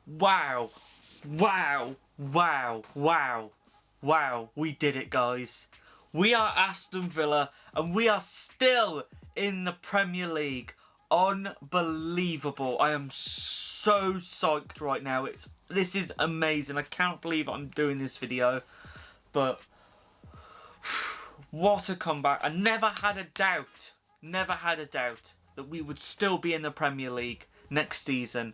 Wow. Wow. Wow. Wow. Wow. We did it, guys. We are Aston Villa and we are still in the Premier League. Unbelievable. I am so psyched right now. This is amazing. I can't believe I'm doing this video. But what a comeback. I never had a doubt that we would still be in the Premier League next season.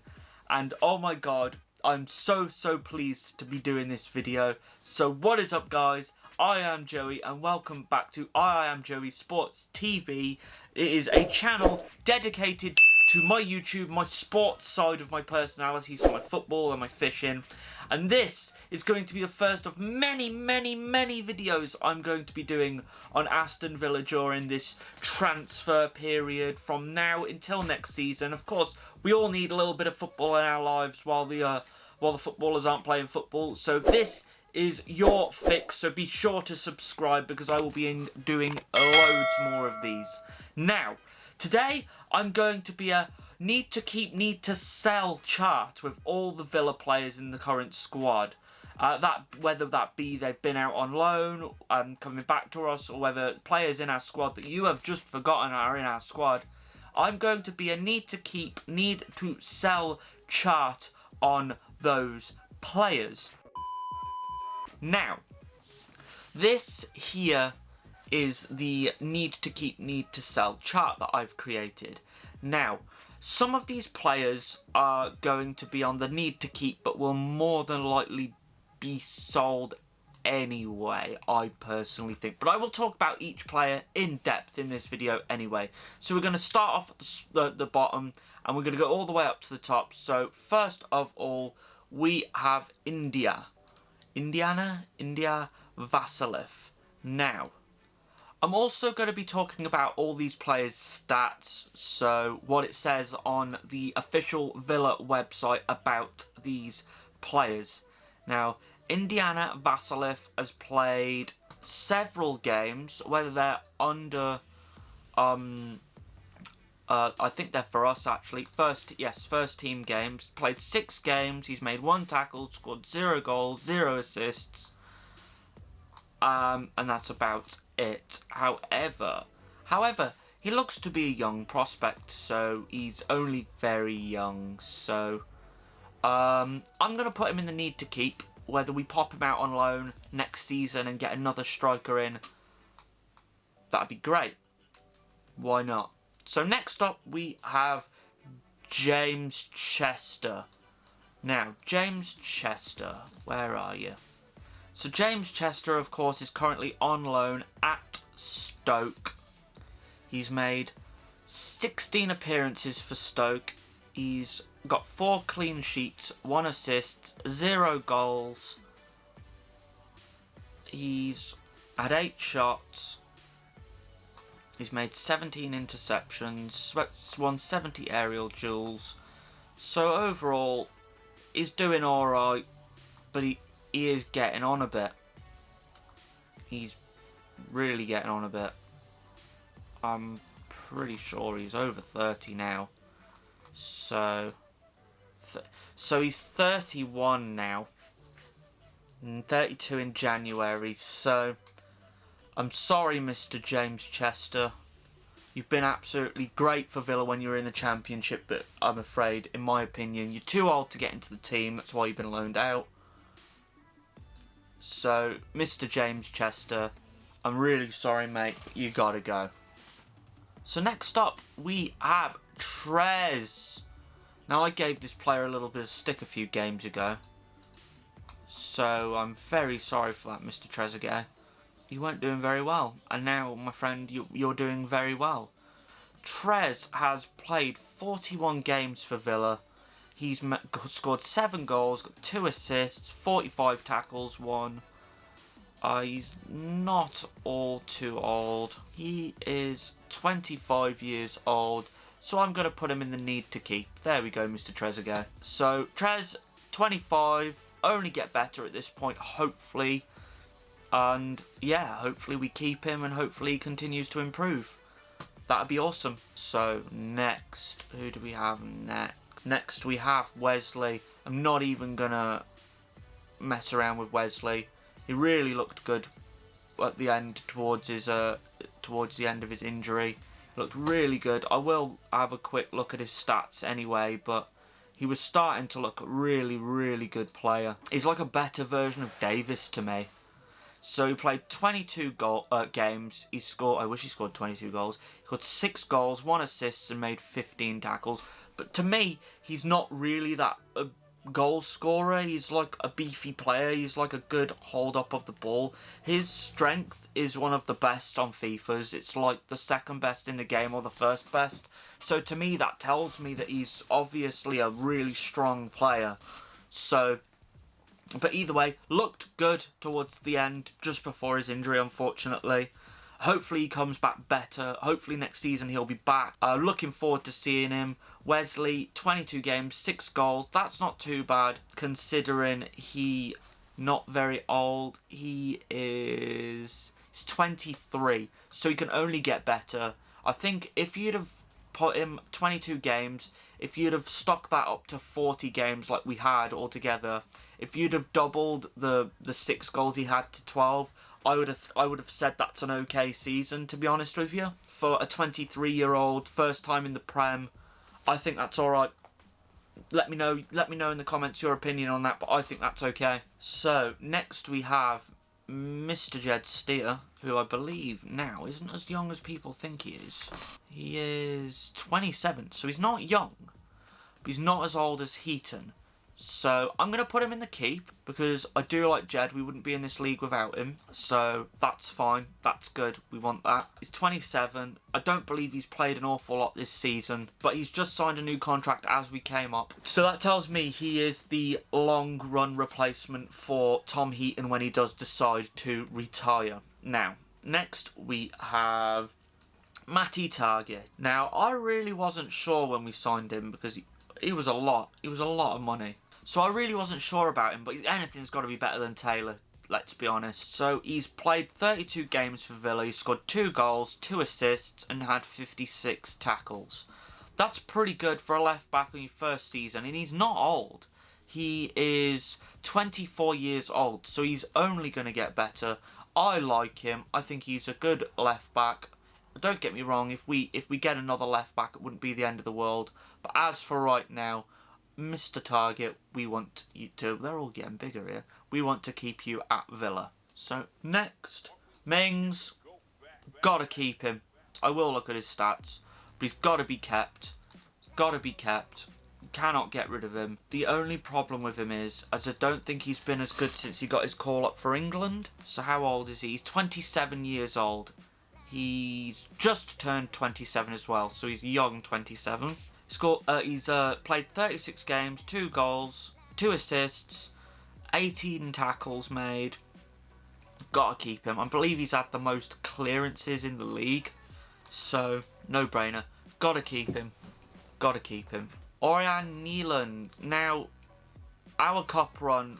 And oh my god, I'm so pleased to be doing this video. So what is up, guys? I am Joey and welcome back to I Am Joey Sports TV. It is a channel dedicated to my YouTube, my sports side of my personality, so my football and my fishing. And this is going to be the first of many videos I'm going to be doing on Aston Villa during this transfer period from now until next season. Of course, we all need a little bit of football in our lives while the footballers aren't playing football. So this is your fix, so be sure to subscribe because I will be doing loads more of these. Now, today I'm going to be a need to keep, need to sell chart with all the Villa players in the current squad. Whether that be they've been out on loan, coming back to us, or whether players in our squad that you have just forgotten are in our squad. I'm going to be a need to keep, need to sell chart on those players. Now, this here is the need to keep, need to sell chart that I've created. Now, some of these players are going to be on the need to keep, but will more than likely be sold anyway, I personally think. But I will talk about each player in depth in this video anyway. So we're going to start off at the bottom, and we're going to go all the way up to the top. So first of all, we have India Vasiliev. Now, I'm also going to be talking about all these players' stats, so what it says on the official Villa website about these players. Now, Indiana Vasiliev has played several games, whether they're under, I think they're for us actually, first team games, played 6 games, he's made 1 tackle, scored 0 goals, 0 assists, and that's about it. However, he looks to be a young prospect, so he's only very young, so I'm going to put him in the need to keep. Whether we pop him out on loan next season and get another striker in, that'd be great. Why not? So next up we have James Chester. Now, James Chester, where are you? So James Chester, of course, is currently on loan at Stoke. He's made 16 appearances for Stoke. He's got 4 clean sheets, 1 assist, 0 goals. He's had 8 shots. He's made 17 interceptions, won 70 aerial duels. So overall, he's doing alright, but he is getting on a bit. He's really getting on a bit. I'm pretty sure he's over 30 now. So he's 31 now, and 32 in January, so I'm sorry, Mr. James Chester. You've been absolutely great for Villa when you were in the Championship, but I'm afraid, in my opinion, you're too old to get into the team. That's why you've been loaned out. So, Mr. James Chester, I'm really sorry, mate, but you gotta go. So next up, we have Trez. Now, I gave this player a little bit of stick a few games ago, so I'm very sorry for that, Mr. Trezeguet. You weren't doing very well, and now, my friend, you're doing very well. Trez has played 41 games for Villa. He's scored 7 goals, got 2 assists, 45 tackles, 1. He's not all too old. He is 25 years old, so I'm going to put him in the need to keep. There we go, Mr. Trezeguet. So, Trez, 25, only get better at this point, hopefully. And, yeah, hopefully we keep him and hopefully he continues to improve. That'd be awesome. So, next, who do we have next? Next we have Wesley. I'm not even going to mess around with Wesley. He really looked good at the end towards the end of his injury. He looked really good. I will have a quick look at his stats anyway, but he was starting to look a really, really good player. He's like a better version of Davis to me. So he played 22 games. He scored. I wish he scored 22 goals. He scored 6 goals, 1 assist, and made 15 tackles. But to me, he's not really that goal scorer. He's like a beefy player. He's like a good hold up of the ball. His strength is one of the best on FIFA's. It's like the second best in the game or the first best. So to me, that tells me that he's obviously a really strong player. So, but either way, looked good towards the end, just before his injury, unfortunately. Hopefully he comes back better. Hopefully next season he'll be back. Looking forward to seeing him. Wesley, 22 games, 6 goals. That's not too bad, considering he not very old. He's 23, so he can only get better. I think if you'd have put him 22 games, if you'd have stuck that up to 40 games like we had altogether, if you'd have doubled the 6 goals he had to 12, I would have said that's an okay season, to be honest with you. For a 23-year-old, first time in the Prem, I think that's alright. Let me know in the comments your opinion on that, but I think that's okay. So, next we have Mr. Jed Steer, who I believe now isn't as young as people think he is. He is 27, so he's not young, but he's not as old as Heaton. So I'm going to put him in the keep because I do like Jed. We wouldn't be in this league without him. So that's fine. That's good. We want that. He's 27. I don't believe he's played an awful lot this season, but he's just signed a new contract as we came up. So that tells me he is the long run replacement for Tom Heaton when he does decide to retire. Now, next we have Matty Target. Now, I really wasn't sure when we signed him because he was a lot. He was a lot of money. So I really wasn't sure about him, but anything's got to be better than Taylor, let's be honest. So he's played 32 games for Villa, he scored 2 goals, 2 assists, and had 56 tackles. That's pretty good for a left-back in your first season, and he's not old. He is 24 years old, so he's only going to get better. I like him. I think he's a good left-back. Don't get me wrong, if we get another left-back, it wouldn't be the end of the world. But as for right now, Mr. Target, we want you to... They're all getting bigger here. We want to keep you at Villa. So, next. Mings. Gotta keep him. I will look at his stats. But he's gotta be kept. Gotta be kept. Cannot get rid of him. The only problem with him is, as I don't think he's been as good since he got his call up for England. So how old is he? He's 27 years old. He's just turned 27 as well, so he's young 27. He's played 36 games, 2 goals, 2 assists, 18 tackles made. Gotta keep him. I believe he's had the most clearances in the league, so no brainer. Gotta keep him. Gotta keep him. Orion Neelan. Now, our cup run,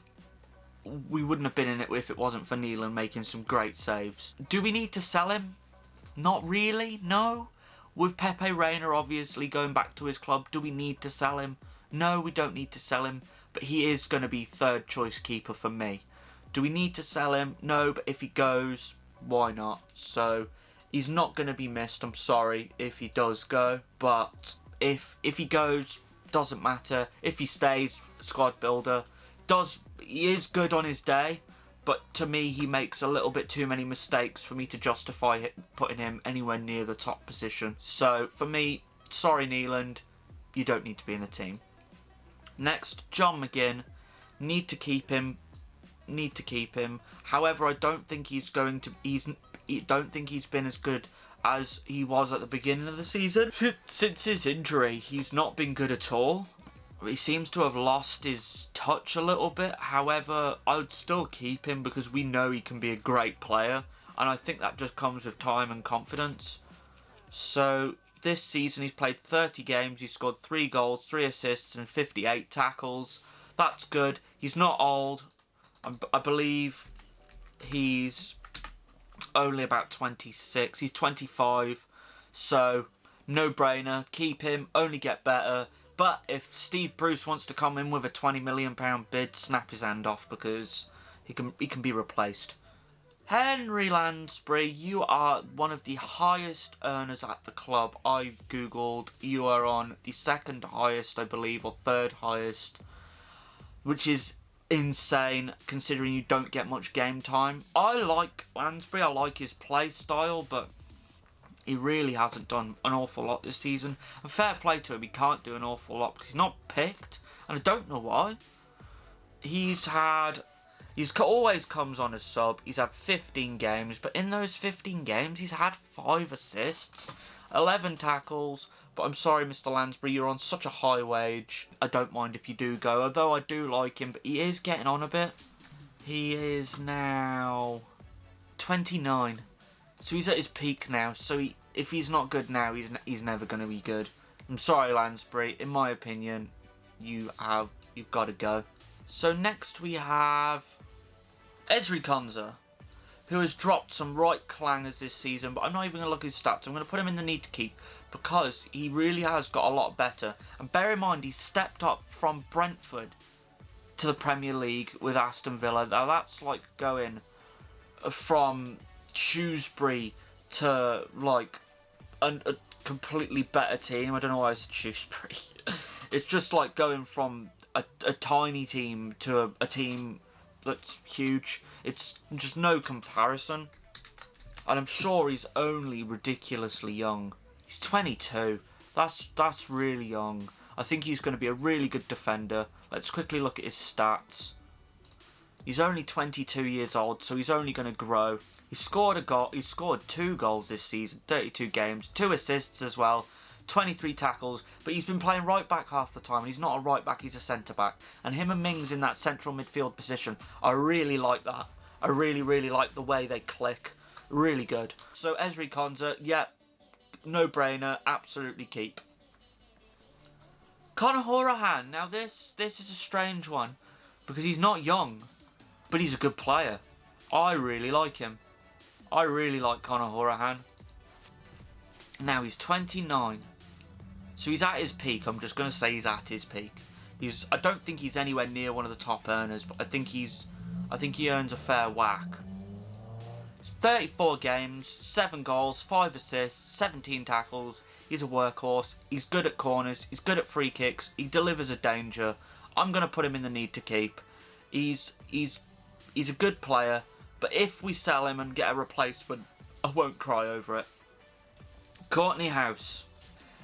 we wouldn't have been in it if it wasn't for Neelan making some great saves. Do we need to sell him? Not really, no. With Pepe Reina obviously going back to his club, do we need to sell him? No, we don't need to sell him, but he is going to be third choice keeper for me. Do we need to sell him? No, but if he goes, why not? So, he's not going to be missed, I'm sorry if he does go, but if he goes, doesn't matter. If he stays, squad builder. He is good on his day, but to me, he makes a little bit too many mistakes for me to justify putting him anywhere near the top position. So, for me, sorry, Neeland, you don't need to be in the team. Next, John McGinn. Need to keep him. Need to keep him. However, I don't think he's been as good as he was at the beginning of the season. Since his injury, he's not been good at all. He seems to have lost his touch a little bit. However, I would still keep him because we know he can be a great player. And I think that just comes with time and confidence. So, this season he's played 30 games. He's scored 3 goals, 3 assists and 58 tackles. That's good. He's not old. I believe he's only about 26. He's 25. So, no brainer. Keep him. Only get better. But if Steve Bruce wants to come in with a £20 million bid, snap his hand off, because he can be replaced. Henry Lansbury, you are one of the highest earners at the club. I've googled. You are on the second highest, I believe, or third highest, which is insane considering you don't get much game time. I like Lansbury. I like his play style, but he really hasn't done an awful lot this season. And fair play to him, he can't do an awful lot because he's not picked, and I don't know why. He's always comes on as sub. He's had 15 games, but in those 15 games, he's had 5 assists, 11 tackles. But I'm sorry, Mr. Lansbury, you're on such a high wage. I don't mind if you do go, although I do like him, but he is getting on a bit. He is now 29, so he's at his peak now. So if he's not good now, he's never going to be good. I'm sorry, Lansbury. In my opinion, you've got to go. So next we have Ezri Konsa, who has dropped some right clangers this season, but I'm not even going to look at his stats. I'm going to put him in the need to keep because he really has got a lot better. And bear in mind, he's stepped up from Brentford to the Premier League with Aston Villa. Now that's like going from Shrewsbury to like a completely better team. I don't know why I said Shrewsbury. It's just like going from a tiny team to a team that's huge. It's just no comparison. And I'm sure he's only ridiculously young. He's 22. That's really young. I think he's going to be a really good defender. Let's quickly look at his stats. He's only 22 years old, so he's only going to grow. He scored a goal. He's scored 2 goals this season, 32 games, 2 assists as well. 23 tackles, but he's been playing right back half the time, and he's not a right back, he's a centre back. And him and Mings in that central midfield position, I really like that. I really, really like the way they click. Really good. So Ezri Konsa, yeah, no brainer, absolutely keep. Conor Hourihane, now this is a strange one, because he's not young, but he's a good player. I really like him. I really like Conor Hourihane. Now he's 29. So he's at his peak. I'm just going to say he's at his peak. I don't think he's anywhere near one of the top earners, but I think he earns a fair whack. It's 34 games, 7 goals, 5 assists, 17 tackles. He's a workhorse. He's good at corners. He's good at free kicks. He delivers a danger. I'm going to put him in the need to keep. He's a good player, but if we sell him and get a replacement, I won't cry over it. Courtney House.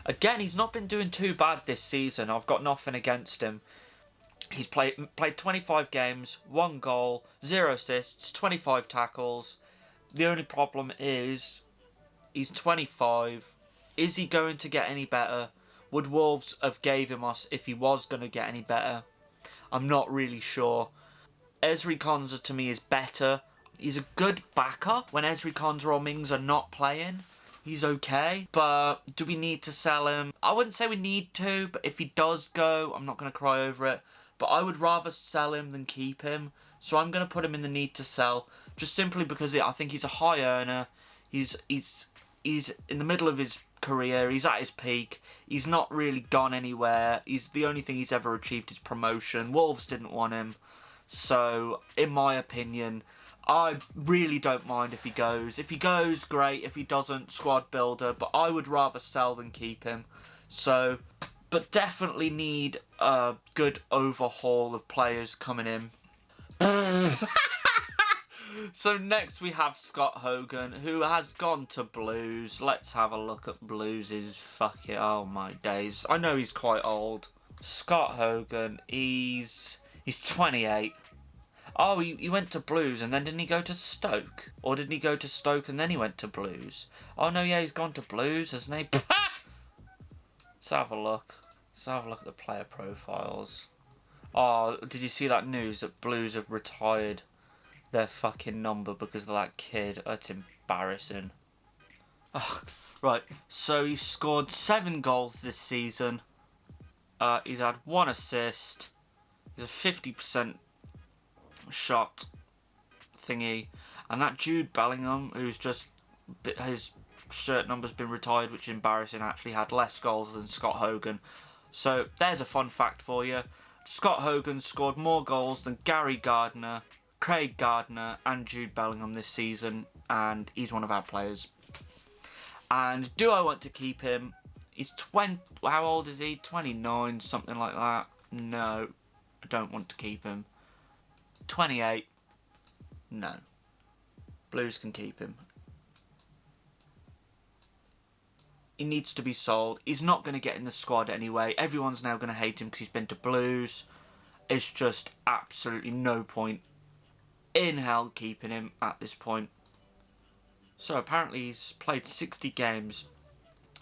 Again, he's not been doing too bad this season. I've got nothing against him. He's played 25 games, 1 goal, 0 assists, 25 tackles. The only problem is he's 25. Is he going to get any better? Would Wolves have gave him us if he was going to get any better? I'm not really sure. Ezri Konsa to me is better. He's a good backup when Ezri Konsa or Mings are not playing. He's okay, but do we need to sell him? I wouldn't say we need to, but if he does go, I'm not going to cry over it. But I would rather sell him than keep him. So I'm going to put him in the need to sell, just simply because I think he's a high earner. He's in the middle of his career. He's at his peak. He's not really gone anywhere. The only thing he's ever achieved is promotion. Wolves didn't want him. So, in my opinion, I really don't mind if he goes. If he goes, great. If he doesn't, squad builder. But I would rather sell than keep him. So, but definitely need a good overhaul of players coming in. So next we have Scott Hogan, who has gone to Blues. Let's have a look at Blues. Oh my days. I know he's quite old. Scott Hogan, he's 28. Oh, he went to Blues and then didn't he go to Stoke? Or didn't he go to Stoke and then he went to Blues? Oh no, yeah, he's gone to Blues, hasn't he? Let's have a look. Let's have a look at the player profiles. Oh, did you see that news that Blues have retired their fucking number because of that kid? That's embarrassing. Oh, right, so he scored 7 goals this season. He's had 1 assist. He's a 50% shot thingy. And that Jude Bellingham, who's just... his shirt number's been retired, which is embarrassing, actually had less goals than Scott Hogan. So there's a fun fact for you. Scott Hogan scored more goals than Gary Gardner, Craig Gardner and Jude Bellingham this season, and he's one of our players. And do I want to keep him? He's 20, how old is he? 29, something like that. No, I don't want to keep him. 28, no. Blues can keep him. He needs to be sold. He's not going to get in the squad anyway. Everyone's now going to hate him because he's been to Blues. It's just absolutely no point in hell keeping him at this point. So apparently he's played 60 games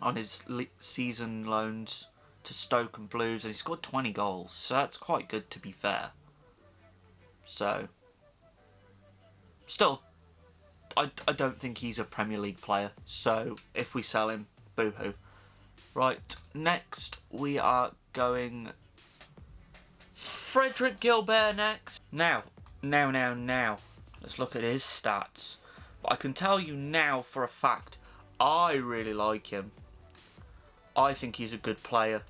on his season loans to Stoke and Blues, and he scored 20 goals. So that's quite good, to be fair. So, still, I don't think he's a Premier League player. So if we sell him, boo-hoo. Right, next we are going Frederick Gilbert next. Now. Let's look at his stats. But I can tell you now for a fact, I really like him. I think he's a good player.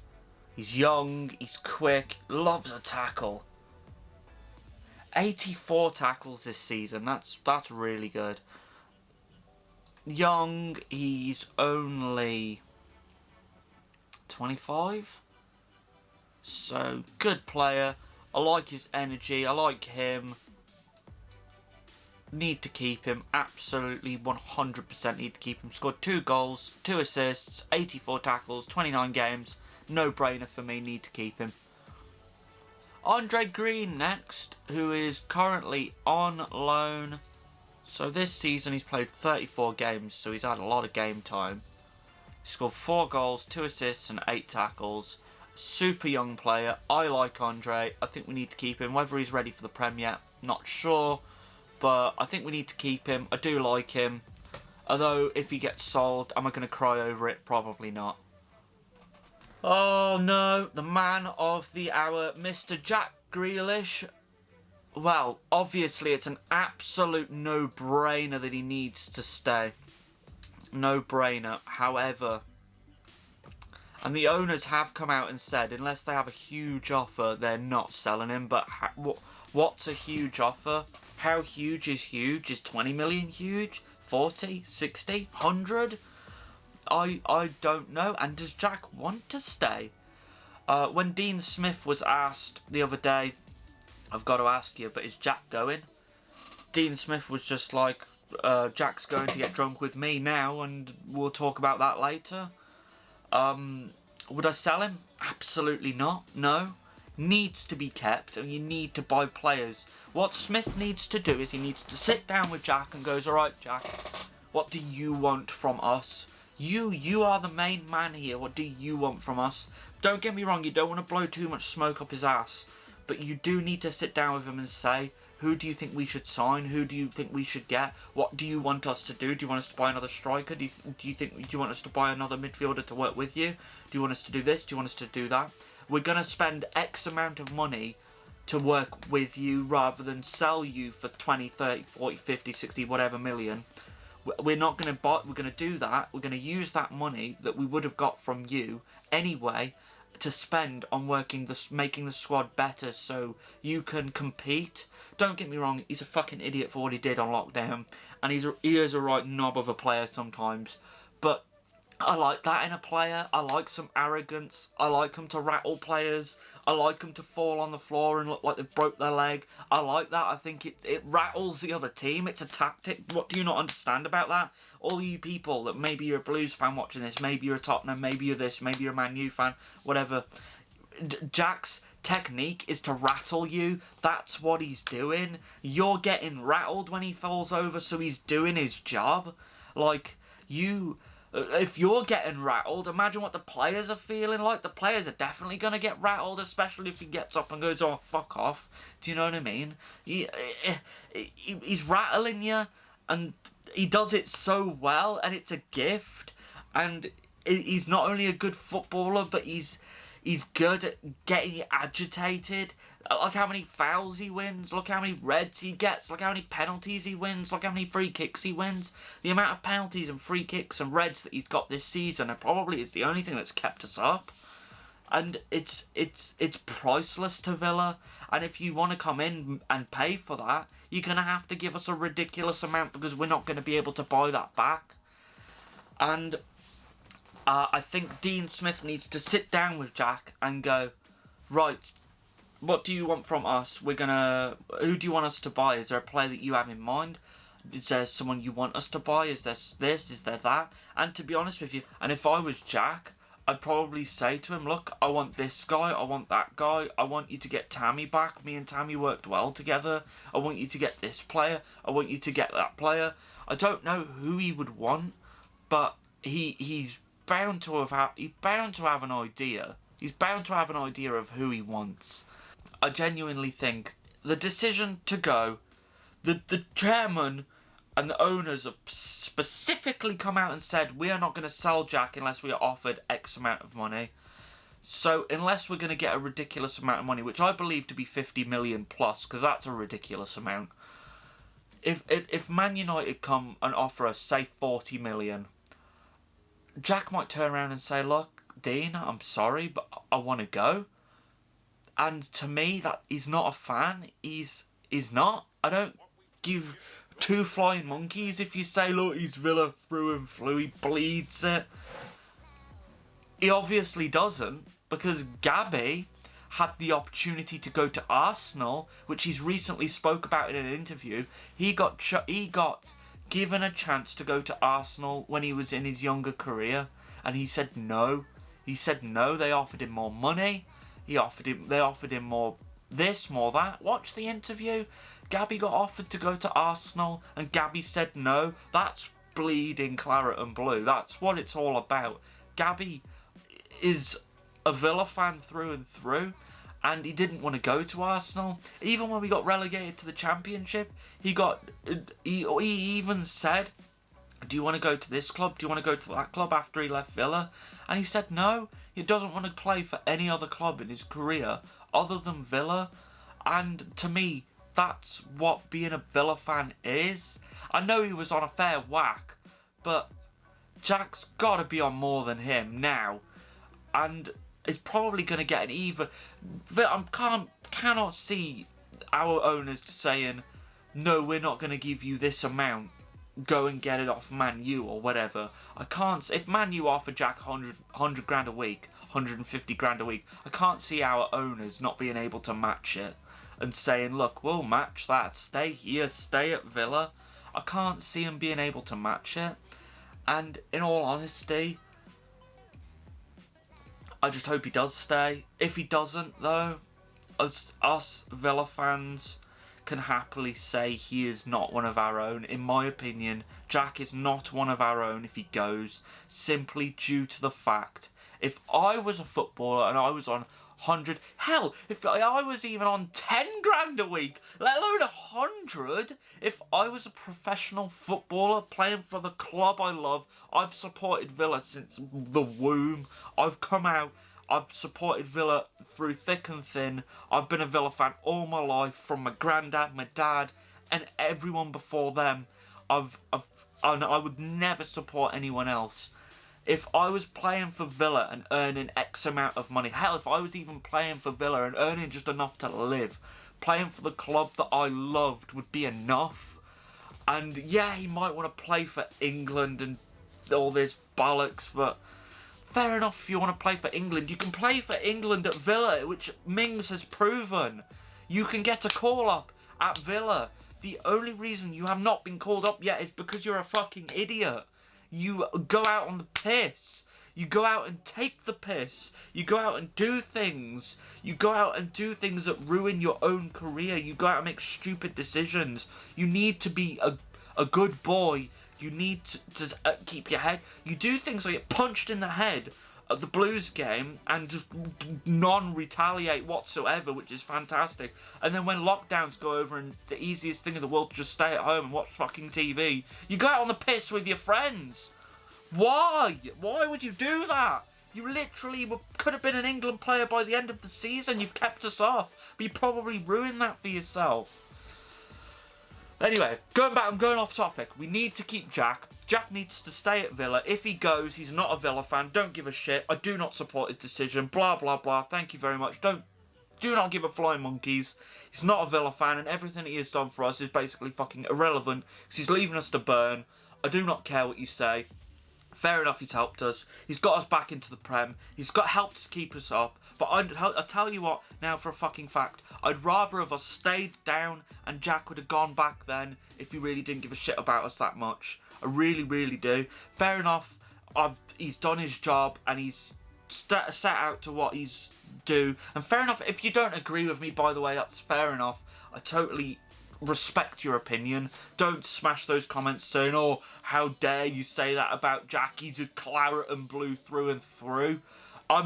He's young, he's quick, loves a tackle. 84 tackles this season, that's really good. Young, he's only 25. So, good player. I like his energy, I like him. Need to keep him, absolutely 100% need to keep him. Scored 2 goals, 2 assists, 84 tackles, 29 games. No brainer for me, need to keep him. Andre Green next, who is currently on loan. So this season he's played 34 games, so he's had a lot of game time. He scored 4 goals, 2 assists and 8 tackles. Super young player. I like Andre. I think we need to keep him. Whether he's ready for the Prem yet, not sure. But I think we need to keep him. I do like him. Although, if he gets sold, am I going to cry over it? Probably not. Oh no, the man of the hour, Mr. Jack Grealish. Well, obviously it's an absolute no-brainer that he needs to stay. No-brainer. However, and the owners have come out and said, unless they have a huge offer, they're not selling him. But what's a huge offer? How huge is huge? Is 20 million huge? 40? 60? 100? I don't know. And does Jack want to stay? When Dean Smith was asked the other day, I've got to ask you, but is Jack going? Dean Smith was just like, Jack's going to get drunk with me now, and we'll talk about that later. Would I sell him? Absolutely not. No. Needs to be kept, and you need to buy players. What Smith needs to do is he needs to sit down with Jack and goes, alright Jack, what do you want from us? You are the main man here. What do you want from us? Don't get me wrong, you don't want to blow too much smoke up his ass, but you do need to sit down with him and say, who do you think we should sign? Who do you think we should get? What do you want us to do? Do you want us to buy another striker? Do you want us to buy another midfielder to work with you? Do you want us to do this? Do you want us to do that? We're going to spend X amount of money to work with you rather than sell you for 20, 30, 40, 50, 60, whatever million. We're not going to buy, we're going to do that. We're going to use that money that we would have got from you anyway to spend on making the squad better so you can compete. Don't get me wrong, he's a fucking idiot for what he did on lockdown, and he is a right knob of a player sometimes, but I like that in a player. I like some arrogance. I like him to rattle players. I like him to fall on the floor and look like they broke their leg. I like that. I think it rattles the other team. It's a tactic. What do you not understand about that? All you people that maybe you're a Blues fan watching this, maybe you're a Tottenham, maybe you're this, maybe you're a Man U fan, whatever. Jack's technique is to rattle you. That's what he's doing. You're getting rattled when he falls over, so he's doing his job. Like, if you're getting rattled, imagine what the players are feeling like. The players are definitely going to get rattled, especially if he gets up and goes, oh, fuck off. Do you know what I mean? He's rattling you, and he does it so well, and it's a gift. And he's not only a good footballer, but he's good at getting you agitated. Look how many fouls he wins. Look how many reds he gets. Look how many penalties he wins. Look how many free kicks he wins. The amount of penalties and free kicks and reds that he's got this season probably is the only thing that's kept us up. And it's priceless to Villa. And if you want to come in and pay for that, you're going to have to give us a ridiculous amount, because we're not going to be able to buy that back. And I think Dean Smith needs to sit down with Jack and go, right, what do you want from us? Who do you want us to buy? Is there a player that you have in mind? Is there someone you want us to buy? Is there this? Is there that? And to be honest with you, and if I was Jack, I'd probably say to him, look, I want this guy, I want that guy, I want you to get Tammy back. Me and Tammy worked well together. I want you to get this player, I want you to get that player. I don't know who he would want, but he's bound to have an idea. He's bound to have an idea of who he wants. I genuinely think the decision to go, the chairman and the owners have specifically come out and said, we are not going to sell Jack unless we are offered X amount of money. So unless we're going to get a ridiculous amount of money, which I believe to be 50 million plus, because that's a ridiculous amount. If Man United come and offer us, say, 40 million, Jack might turn around and say, look, Dean, I'm sorry, but I want to go. And to me, that he's not a fan. He's not. I don't give two flying monkeys if you say, look, he's Villa through and through, he bleeds it. He obviously doesn't, because Gabby had the opportunity to go to Arsenal, which he's recently spoke about in an interview. He got given a chance to go to Arsenal when he was in his younger career, and he said no. He said no. They offered him more money. They offered him more this, more that. Watch the interview. Gabby got offered to go to Arsenal, and Gabby said no. That's bleeding claret and blue. That's what it's all about. Gabby is a Villa fan through and through, and he didn't want to go to Arsenal. Even when we got relegated to the Championship, he even said, do you want to go to this club? Do you want to go to that club after he left Villa? And he said no. He doesn't want to play for any other club in his career other than Villa. And to me, that's what being a Villa fan is. I know he was on a fair whack, but Jack's got to be on more than him now. And it's probably going to get an even... I cannot see our owners saying, no, we're not going to give you this amount. Go and get it off Man U or whatever. I can't... If Man U offer Jack 100 grand a week, 150 grand a week, I can't see our owners not being able to match it and saying, look, we'll match that. Stay here, stay at Villa. I can't see him being able to match it. And in all honesty, I just hope he does stay. If he doesn't, though, us Villa fans can happily say he is not one of our own. In my opinion, Jack is not one of our own if he goes, simply due to the fact, if I was a footballer and I was on 100, hell, if I was even on 10 grand a week, let alone 100, if I was a professional footballer playing for the club I love, I've supported Villa since the womb, I've come out, I've supported Villa through thick and thin. I've been a Villa fan all my life, from my granddad, my dad, and everyone before them. I would never support anyone else. If I was playing for Villa and earning X amount of money, hell, if I was even playing for Villa and earning just enough to live, playing for the club that I loved would be enough. And yeah, he might want to play for England and all this bollocks, but fair enough. If you want to play for England, you can play for England at Villa, which Mings has proven. You can get a call up at Villa. The only reason you have not been called up yet is because you're a fucking idiot. You go out on the piss. You go out and take the piss. You go out and do things. You go out and do things that ruin your own career. You go out and make stupid decisions. You need to be a good boy. You need to keep your head. You do things like get punched in the head at the Blues game and just non-retaliate whatsoever, which is fantastic. And then when lockdowns go over and the easiest thing in the world to just stay at home and watch fucking TV, you go out on the piss with your friends. Why? Why would you do that? You literally could have been an England player by the end of the season. You've kept us off, but you probably ruined that for yourself. Anyway, I'm going off topic. We need to keep Jack. Jack needs to stay at Villa. If he goes, he's not a Villa fan. Don't give a shit. I do not support his decision. Blah, blah, blah. Thank you very much. Do not give a flying monkeys. He's not a Villa fan, and everything he has done for us is basically fucking irrelevant because he's leaving us to burn. I do not care what you say. Fair enough, he's helped us. He's got us back into the Prem. He's got helped to keep us up. But I tell you what, now for a fucking fact, I'd rather have us stayed down and Jack would have gone back then if he really didn't give a shit about us that much. I really, really do. Fair enough, he's done his job and he's set out to what he's do. And fair enough, if you don't agree with me, by the way, that's fair enough. I totally respect your opinion. Don't smash those comments saying, oh, how dare you say that about Jack, he's a claret and blue through and through.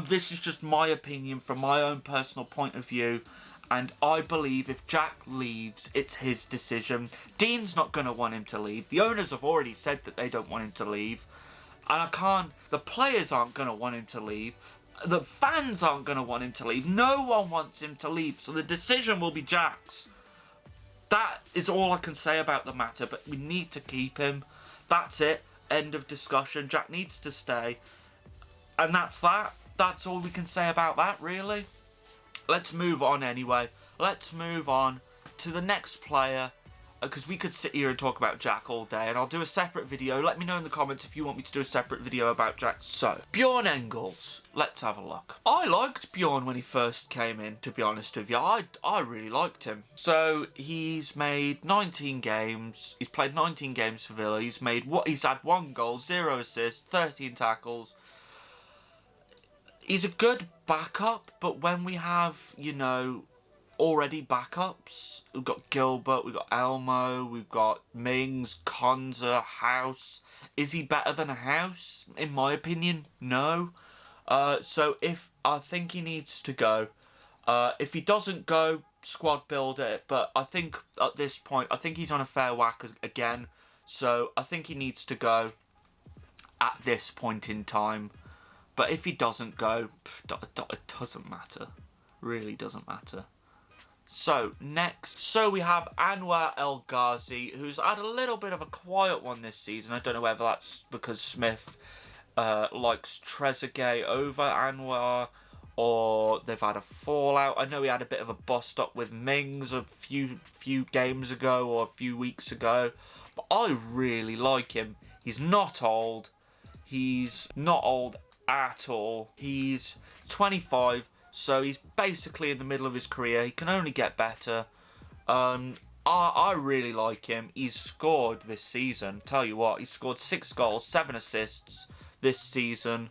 This is just my opinion from my own personal point of view, and I believe if Jack leaves, it's his decision. Dean's not going to want him to leave. The owners have already said that they don't want him to leave, and the players aren't going to want him to leave. The fans aren't going to want him to leave. No one wants him to leave, so the decision will be Jack's. That is all I can say about the matter, but we need to keep him. That's it. End of discussion. Jack needs to stay. And that's that. That's all we can say about that, really. Let's move on anyway. Let's move on to the next player, because we could sit here and talk about Jack all day, and I'll do a separate video. Let me know in the comments if you want me to do a separate video about Jack. So, Bjorn Engels. Let's have a look. I liked Bjorn when he first came in, to be honest with you. I really liked him. So, he's made 19 games. He's played 19 games for Villa. He's had 1 goal, 0 assists, 13 tackles. He's a good backup, but when we have, already backups, we've got Gilbert, we've got Elmo, we've got Mings, Konza, House. Is he better than a House? In my opinion, no. So I think he needs to go. If he doesn't go, squad build it. But I think at this point, I think he's on a fair whack again. So I think he needs to go at this point in time. But if he doesn't go, it doesn't matter. Really doesn't matter. So, next. We have Anwar El Ghazi, who's had a little bit of a quiet one this season. I don't know whether that's because Smith likes Trezeguet over Anwar, or they've had a fallout. I know he had a bit of a bust-up with Mings a few games ago, or a few weeks ago. But I really like him. He's not old. He's not old at all. He's 25, so he's basically in the middle of his career. He can only get better. I really like him. He's scored this season. Tell you what, he's scored 6 goals, 7 assists this season.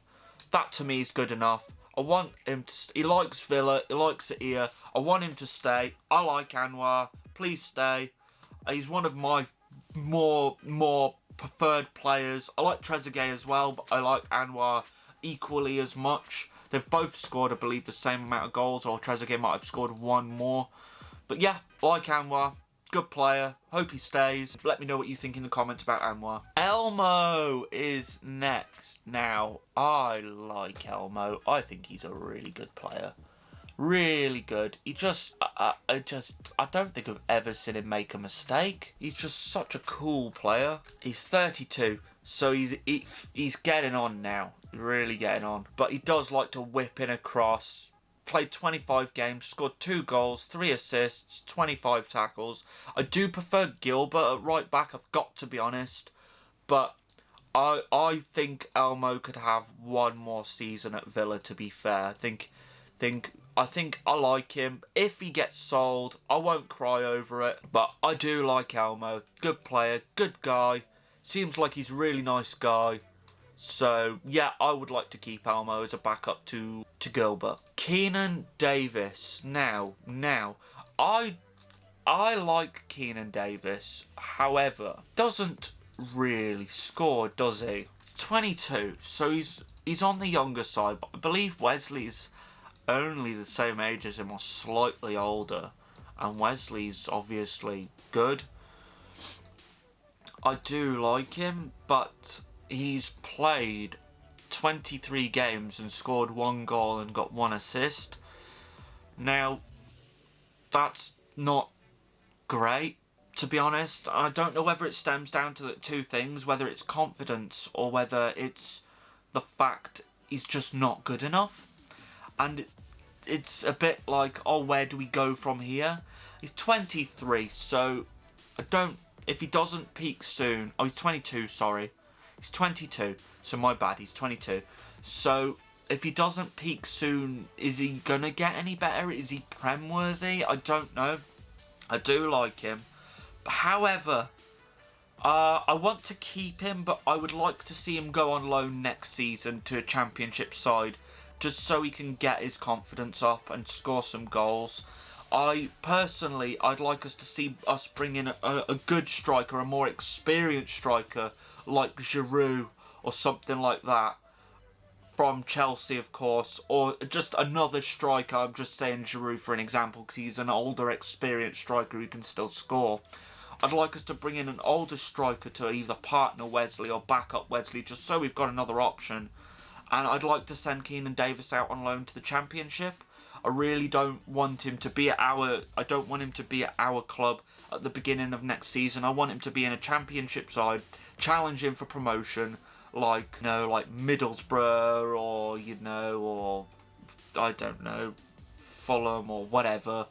That to me is good enough. I want him to. He likes Villa. He likes it here. I want him to stay. I like Anwar. Please stay. He's one of my more preferred players. I like Trezeguet as well, but I like Anwar equally as much. They've both scored, I believe, the same amount of goals, or Trezeguet might have scored 1 more. But yeah, like Anwar, good player. Hope he stays. Let me know what you think in the comments about Anwar. Elmo is next. Now, I like Elmo. I think he's a really good player. Really good. I don't think I've ever seen him make a mistake. He's just such a cool player. He's 32, so he's getting on now. Really getting on. But he does like to whip in a cross. Played 25 games, scored 2 goals, 3 assists, 25 tackles. I do prefer Gilbert at right back, I've got to be honest. But I think Elmo could have 1 more season at Villa, to be fair. I think I like him. If he gets sold, I won't cry over it. But I do like Elmo. Good player, good guy. Seems like he's a really nice guy. So, yeah, I would like to keep Elmo as a backup to Gilbert. Keenan Davis. Now, I like Keenan Davis. However, doesn't really score, does he? He's 22, so he's on the younger side. But I believe Wesley's only the same age as him, or slightly older. And Wesley's obviously good. I do like him, but he's played 23 games and scored 1 goal and got 1 assist. Now, that's not great. to be honest. I don't know whether it stems down to the two things, whether it's confidence or whether it's the fact he's just not good enough. And it's a bit like, oh, where do we go from here? He's 23, so if he doesn't peak soon, oh, he's 22, sorry. He's 22, so my bad, he's 22. So if he doesn't peak soon, is he going to get any better? Is he Prem worthy? I don't know. I do like him. However, I want to keep him, but I would like to see him go on loan next season to a championship side, just so he can get his confidence up and score some goals. I'd like us to see us bring in a good striker, a more experienced striker, like Giroud or something like that, from Chelsea, of course, or just another striker. I'm just saying Giroud for an example, because he's an older, experienced striker who can still score. I'd like us to bring in an older striker to either partner Wesley or back up Wesley, just so we've got another option. And I'd like to send Keenan Davis out on loan to the Championship. I really don't want him to be at our club at the beginning of next season. I want him to be in a Championship side, challenging for promotion, like Middlesbrough or I don't know, Fulham or whatever.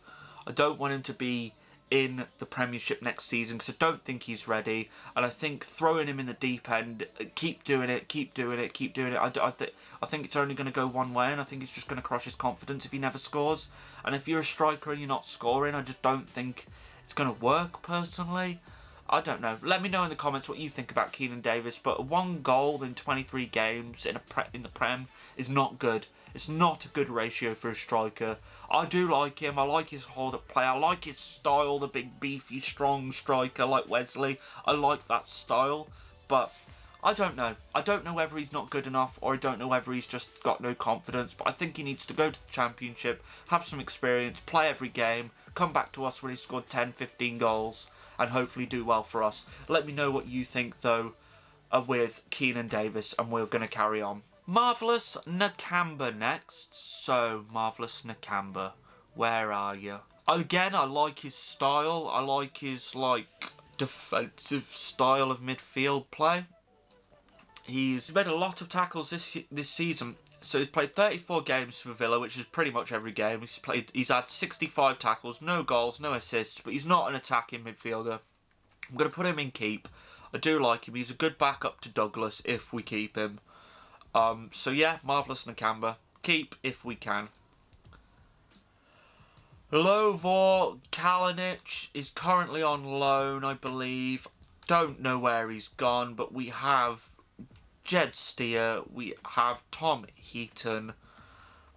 I don't want him to be in the Premiership next season, because I don't think he's ready, and I think throwing him in the deep end, keep doing it. I think it's only going to go one way, and I think it's just going to crush his confidence if he never scores. And if you're a striker and you're not scoring, I just don't think it's going to work, personally. I don't know. Let me know in the comments what you think about Keenan Davis, but 1 goal in 23 games in the Prem is not good. It's not a good ratio for a striker. I do like him. I like his hold-up play. I like his style, the big, beefy, strong striker like Wesley. I like that style. But I don't know. I don't know whether he's not good enough, or I don't know whether he's just got no confidence. But I think he needs to go to the Championship, have some experience, play every game, come back to us when he's scored 10, 15 goals, and hopefully do well for us. Let me know what you think, though, with Keenan Davis, and we're going to carry on. Marvellous Nakamba next. So, Marvellous Nakamba, where are you? Again, I like his style. I like his, defensive style of midfield play. He's made a lot of tackles this season. So he's played 34 games for Villa, which is pretty much every game. He's had 65 tackles, no goals, no assists, but he's not an attacking midfielder. I'm going to put him in keep. I do like him. He's a good backup to Douglas if we keep him. So yeah, Marvellous Nakamba. Keep if we can. Lovor Kalinic is currently on loan, I believe. Don't know where he's gone, but we have Jed Steer, we have Tom Heaton.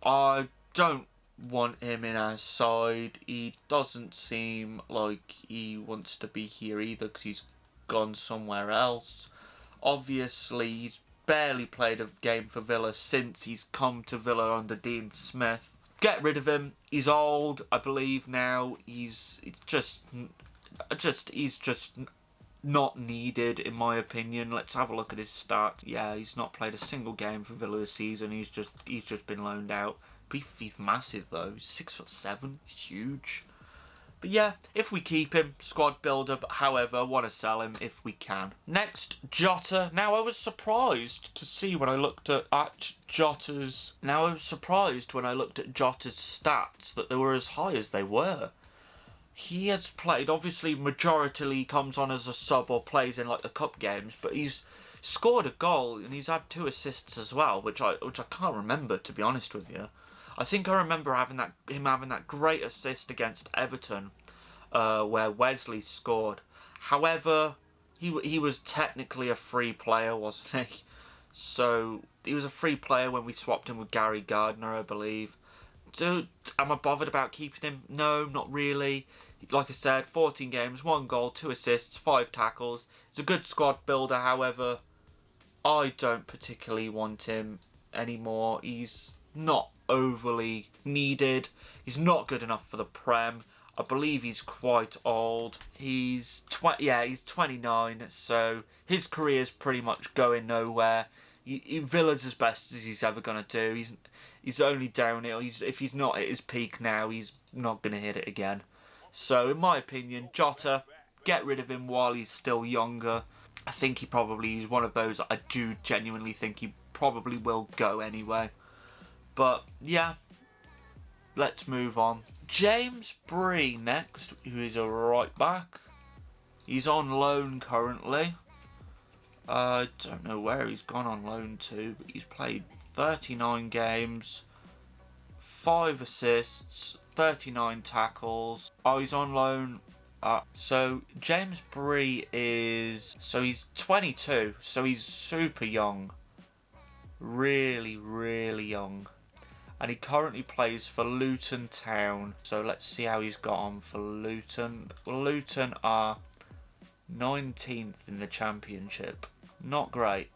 I don't want him in our side. He doesn't seem like he wants to be here either, because he's gone somewhere else. Obviously, he's barely played a game for Villa since he's come to Villa under Dean Smith. Get rid of him. He's old, I believe now. He's just not needed, in my opinion. Let's have a look at his stats. Yeah, he's not played a single game for Villa this season. He's just been loaned out. But he's massive though. He's 6'7". He's huge. But yeah, if we keep him, squad builder, but however, I want to sell him if we can. Next, Jota. Now, I was surprised to see when I looked at Jota's... stats that they were as high as they were. He has played, obviously, majority he comes on as a sub or plays in, the cup games, but he's scored a goal and he's had 2 assists as well, which I can't remember, to be honest with you. I think I remember him having that great assist against Everton, where Wesley scored. However, he was technically a free player, wasn't he? So he was a free player when we swapped him with Gary Gardner, I believe. So am I bothered about keeping him? No, not really. Like I said, 14 games, 1 goal, 2 assists, 5 tackles. He's a good squad builder. However, I don't particularly want him anymore. He's not overly needed. He's not good enough for the Prem. I believe he's quite old. He's 29, so his career's pretty much going nowhere. Villa's as best as he's ever going to do. He's only downhill. If he's not at his peak now, he's not going to hit it again. So, in my opinion, Jota, get rid of him while he's still younger. I think he's one of those I do genuinely think he probably will go anyway. But yeah, let's move on. James Bree next, who is a right back. He's on loan currently. I don't know where he's gone on loan to, but he's played 39 games, 5 assists, 39 tackles. Oh, he's on loan. So James Bree he's 22, so he's super young. Really, really young. And he currently plays for Luton Town. So let's see how he's got on for Luton. Luton are 19th in the Championship. Not great.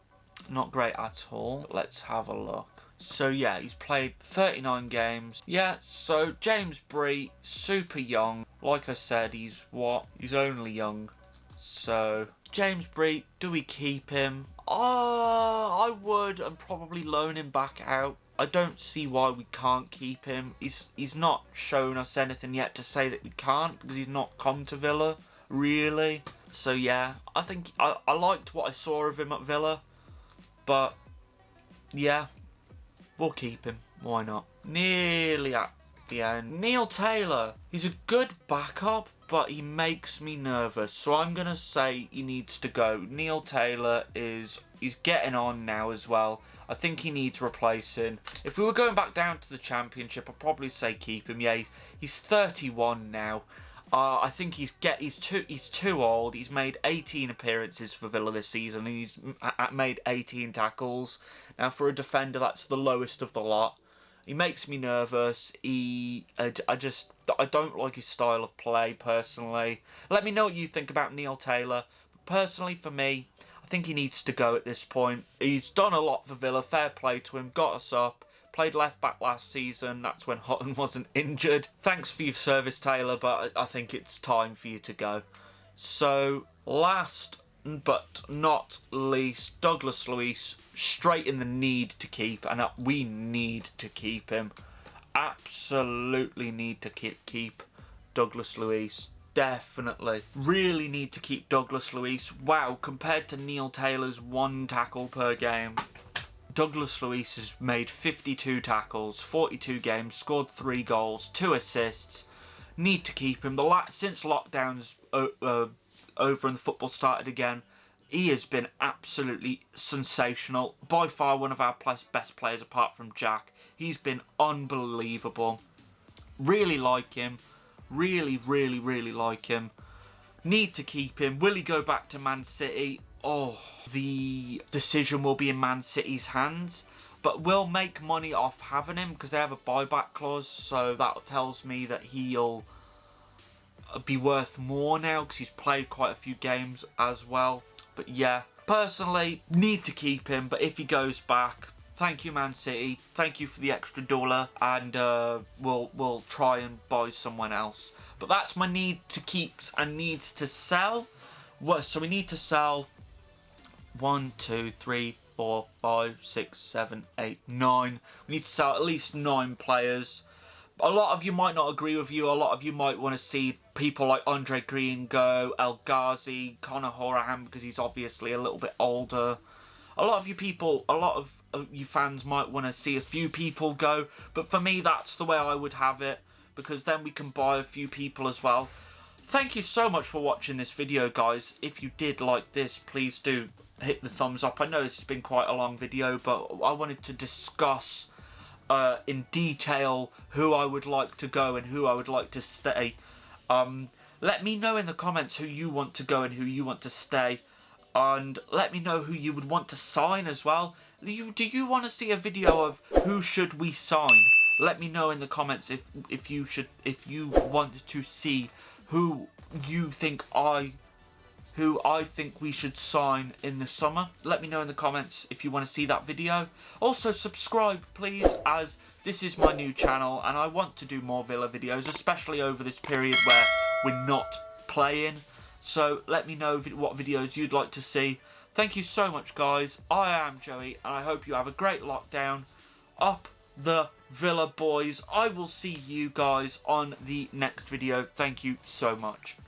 Not great at all. Let's have a look. So yeah, he's played 39 games. Yeah, so James Bree, super young. Like I said, he's only young. So, James Bree, do we keep him? I would, and probably loan him back out. I don't see why we can't keep him. He's not shown us anything yet to say that we can't, because he's not come to Villa, really. So yeah, I think I liked what I saw of him at Villa. But, yeah, we'll keep him. Why not? Nearly at the end. Neil Taylor. He's a good backup, but he makes me nervous. So I'm going to say he needs to go. Neil Taylor he's getting on now as well. I think he needs replacing. If we were going back down to the Championship, I'd probably say keep him. Yeah, he's 31 now. I think he's too old. He's made 18 appearances for Villa this season. And he's made 18 tackles. Now, for a defender, that's the lowest of the lot. He makes me nervous. I don't like his style of play, personally. Let me know what you think about Neil Taylor. Personally, for me, I think he needs to go at this point. He's done a lot for Villa. Fair play to him. Got us up. Played left back last season. That's when Hutton wasn't injured. Thanks for your service, Taylor, but I think it's time for you to go. So, last but not least, Douglas Luiz, straight in the need to keep, and we need to keep him. Absolutely need to keep Douglas Luiz. Definitely. Really need to keep Douglas Luiz. Wow, compared to Neil Taylor's 1 tackle per game, Douglas Luiz has made 52 tackles, 42 games, scored 3 goals, 2 assists. Need to keep him. Since lockdowns over and the football started again, he has been absolutely sensational. By far one of our best players apart from Jack. He's been unbelievable. Really like him. Really, really, really like him. Need to keep him. Will he go back to Man City? Oh, the decision will be in Man City's hands. But we'll make money off having him because they have a buyback clause. So that tells me that he'll be worth more now because he's played quite a few games as well. But yeah, personally, need to keep him. But if he goes back, thank you, Man City. Thank you for the extra $1, and we'll try and buy someone else. But that's my need to keeps and needs to sell. Well, so we need to sell 1, 2, 3, 4, 5, 6, 7, 8, 9. We need to sell at least 9 players. A lot of you might not agree with you. A lot of you might want to see people like Andre Green go, El Ghazi, Conor Horahan, because he's obviously a little bit older. A lot of you fans might want to see a few people go, but for me, that's the way I would have it, because then we can buy a few people as well. Thank you so much for watching this video, guys. If you did like this, please do hit the thumbs up. I know this has been quite a long video, but I wanted to discuss in detail who I would like to go and who I would like to stay. Let me know in the comments who you want to go and who you want to stay, and let me know who you would want to sign as well. Do you want to see a video of who should we sign? Let me know in the comments if you want to see who I think we should sign in the summer. Let me know in the comments if you want to see that video. Also subscribe please, as this is my new channel and I want to do more Villa videos, especially over this period where we're not playing. So let me know what videos you'd like to see. Thank you so much, guys. I am Joey and I hope you have a great lockdown. Up the Villa boys. I will see you guys on the next video. Thank you so much.